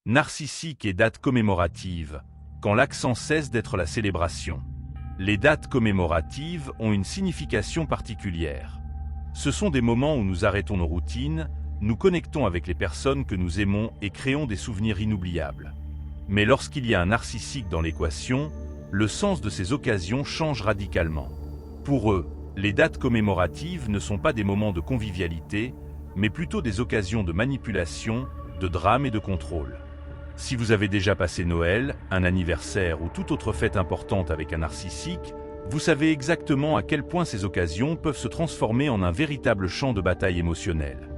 Narcissique et date commémorative, quand l'accent cesse d'être la célébration. Les dates commémoratives ont une signification particulière. Ce sont des moments où nous arrêtons nos routines, nous connectons avec les personnes que nous aimons et créons des souvenirs inoubliables. Mais lorsqu'il y a un narcissique dans l'équation, le sens de ces occasions change radicalement. Pour eux, les dates commémoratives ne sont pas des moments de convivialité, mais plutôt des occasions de manipulation, de drame et de contrôle. Si vous avez déjà passé Noël, un anniversaire ou toute autre fête importante avec un narcissique, vous savez exactement à quel point ces occasions peuvent se transformer en un véritable champ de bataille émotionnel.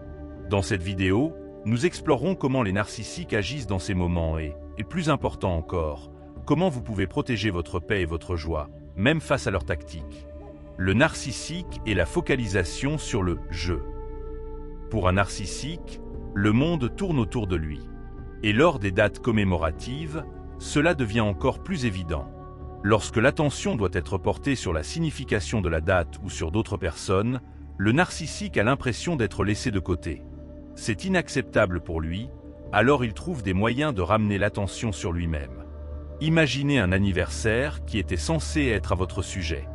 Dans cette vidéo, nous explorerons comment les narcissiques agissent dans ces moments et plus important encore, comment vous pouvez protéger votre paix et votre joie, même face à leurs tactiques. Le narcissique et la focalisation sur le « je ». Pour un narcissique, le monde tourne autour de lui. Et lors des dates commémoratives, cela devient encore plus évident. Lorsque l'attention doit être portée sur la signification de la date ou sur d'autres personnes, le narcissique a l'impression d'être laissé de côté. C'est inacceptable pour lui, alors il trouve des moyens de ramener l'attention sur lui-même. Imaginez un anniversaire qui était censé être à votre sujet.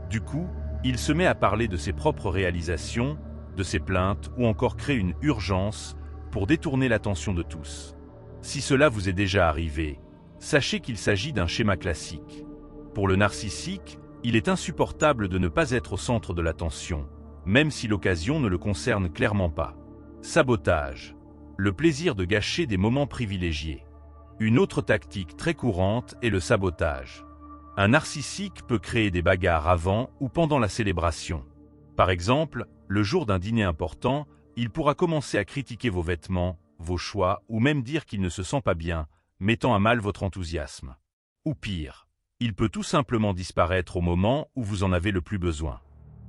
Du coup, il se met à parler de ses propres réalisations, de ses plaintes ou encore crée une urgence pour détourner l'attention de tous. Si cela vous est déjà arrivé, sachez qu'il s'agit d'un schéma classique. Pour le narcissique, il est insupportable de ne pas être au centre de l'attention, même si l'occasion ne le concerne clairement pas. Sabotage. Le plaisir de gâcher des moments privilégiés. Une autre tactique très courante est le sabotage. Un narcissique peut créer des bagarres avant ou pendant la célébration. Par exemple, le jour d'un dîner important, il pourra commencer à critiquer vos vêtements, vos choix ou même dire qu'il ne se sent pas bien, mettant à mal votre enthousiasme. Ou pire, il peut tout simplement disparaître au moment où vous en avez le plus besoin.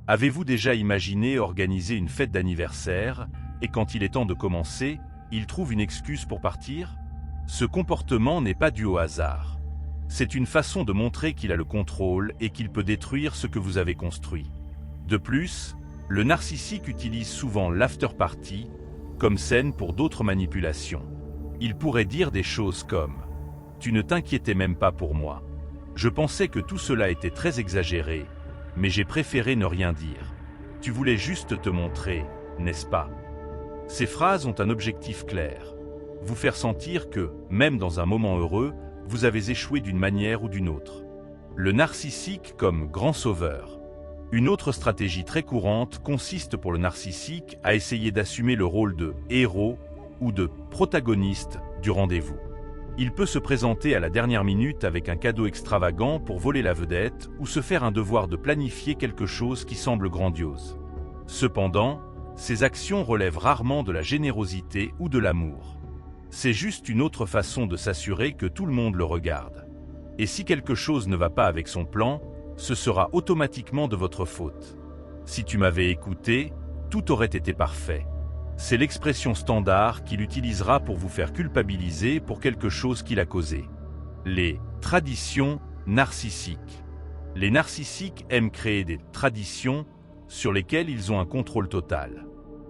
Avez-vous déjà imaginé organiser une fête d'anniversaire et quand il est temps de commencer, il trouve une excuse pour partir? Ce comportement n'est pas dû au hasard. C'est une façon de montrer qu'il a le contrôle et qu'il peut détruire ce que vous avez construit. De plus, le narcissique utilise souvent l'after-party comme scène pour d'autres manipulations. Il pourrait dire des choses comme « Tu ne t'inquiétais même pas pour moi. Je pensais que tout cela était très exagéré, mais j'ai préféré ne rien dire. Tu voulais juste te montrer, n'est-ce pas ?» Ces phrases ont un objectif clair. Vous faire sentir que, même dans un moment heureux, vous avez échoué d'une manière ou d'une autre. Le narcissique comme grand sauveur. Une autre stratégie très courante consiste pour le narcissique à essayer d'assumer le rôle de héros ou de protagoniste du rendez-vous. Il peut se présenter à la dernière minute avec un cadeau extravagant pour voler la vedette ou se faire un devoir de planifier quelque chose qui semble grandiose. Cependant, ces actions relèvent rarement de la générosité ou de l'amour. C'est juste une autre façon de s'assurer que tout le monde le regarde. Et si quelque chose ne va pas avec son plan, ce sera automatiquement de votre faute. Si tu m'avais écouté, tout aurait été parfait. C'est l'expression standard qu'il utilisera pour vous faire culpabiliser pour quelque chose qu'il a causé. Les traditions narcissiques. Les narcissiques aiment créer des traditions sur lesquelles ils ont un contrôle total.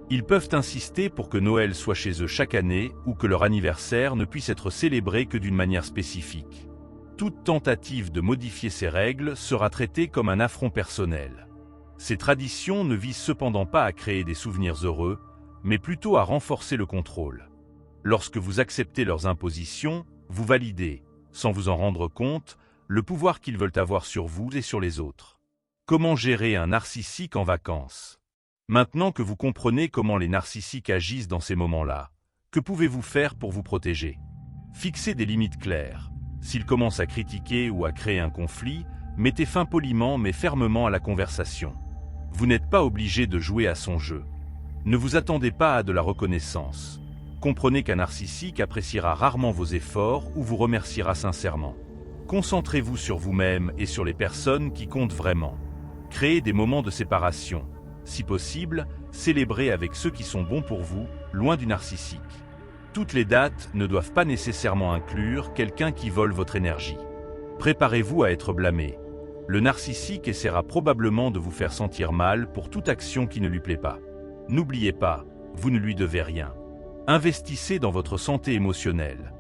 Ils peuvent insister pour que Noël soit chez eux chaque année ou que leur anniversaire ne puisse être célébré que d'une manière spécifique. Toute tentative de modifier ces règles sera traitée comme un affront personnel. Ces traditions ne visent cependant pas à créer des souvenirs heureux, mais plutôt à renforcer le contrôle. Lorsque vous acceptez leurs impositions, vous validez, sans vous en rendre compte, le pouvoir qu'ils veulent avoir sur vous et sur les autres. Comment gérer un narcissique en vacances? Maintenant que vous comprenez comment les narcissiques agissent dans ces moments-là, que pouvez-vous faire pour vous protéger? Fixez des limites claires. S'il commence à critiquer ou à créer un conflit, mettez fin poliment mais fermement à la conversation. Vous n'êtes pas obligé de jouer à son jeu. Ne vous attendez pas à de la reconnaissance. Comprenez qu'un narcissique appréciera rarement vos efforts ou vous remerciera sincèrement. Concentrez-vous sur vous-même et sur les personnes qui comptent vraiment. Créez des moments de séparation. Si possible, célébrez avec ceux qui sont bons pour vous, loin du narcissique. Toutes les dates ne doivent pas nécessairement inclure quelqu'un qui vole votre énergie. Préparez-vous à être blâmé. Le narcissique essaiera probablement de vous faire sentir mal pour toute action qui ne lui plaît pas. N'oubliez pas, vous ne lui devez rien. Investissez dans votre santé émotionnelle.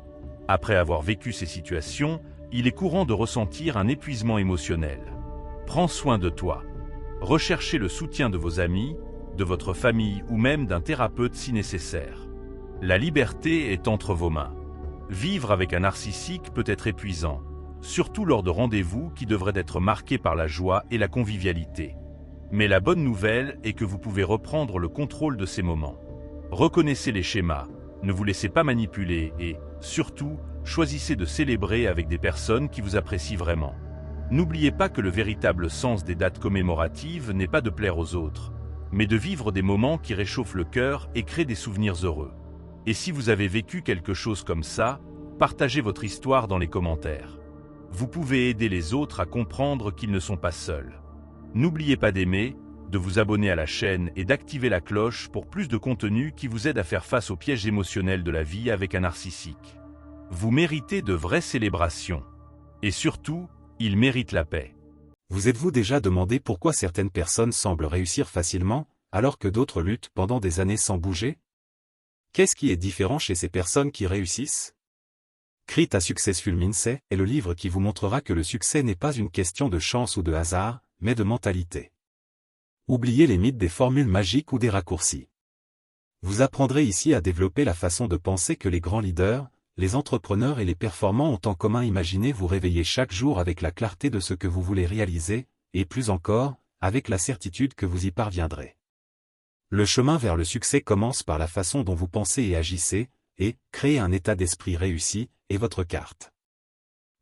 Après avoir vécu ces situations, il est courant de ressentir un épuisement émotionnel. Prends soin de toi. Recherchez le soutien de vos amis, de votre famille ou même d'un thérapeute si nécessaire. La liberté est entre vos mains. Vivre avec un narcissique peut être épuisant, surtout lors de rendez-vous qui devraient être marqués par la joie et la convivialité. Mais la bonne nouvelle est que vous pouvez reprendre le contrôle de ces moments. Reconnaissez les schémas, ne vous laissez pas manipuler et, surtout, choisissez de célébrer avec des personnes qui vous apprécient vraiment. N'oubliez pas que le véritable sens des dates commémoratives n'est pas de plaire aux autres, mais de vivre des moments qui réchauffent le cœur et créent des souvenirs heureux. Et si vous avez vécu quelque chose comme ça, partagez votre histoire dans les commentaires. Vous pouvez aider les autres à comprendre qu'ils ne sont pas seuls. N'oubliez pas d'aimer, de vous abonner à la chaîne et d'activer la cloche pour plus de contenu qui vous aide à faire face aux pièges émotionnels de la vie avec un narcissique. Vous méritez de vraies célébrations. Et surtout, il mérite la paix. Vous êtes-vous déjà demandé pourquoi certaines personnes semblent réussir facilement, alors que d'autres luttent pendant des années sans bouger? Qu'est-ce qui est différent chez ces personnes qui réussissent? Crit à Successful Mindset est le livre qui vous montrera que le succès n'est pas une question de chance ou de hasard, mais de mentalité. Oubliez les mythes des formules magiques ou des raccourcis. Vous apprendrez ici à développer la façon de penser que les grands leaders, les entrepreneurs et les performants ont en commun. Imaginez vous réveiller chaque jour avec la clarté de ce que vous voulez réaliser, et plus encore, avec la certitude que vous y parviendrez. Le chemin vers le succès commence par la façon dont vous pensez et agissez, et créer un état d'esprit réussi est votre carte.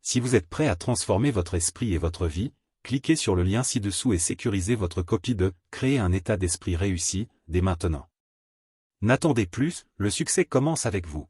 Si vous êtes prêt à transformer votre esprit et votre vie, cliquez sur le lien ci-dessous et sécurisez votre copie de « Créer un état d'esprit réussi » dès maintenant. N'attendez plus, le succès commence avec vous.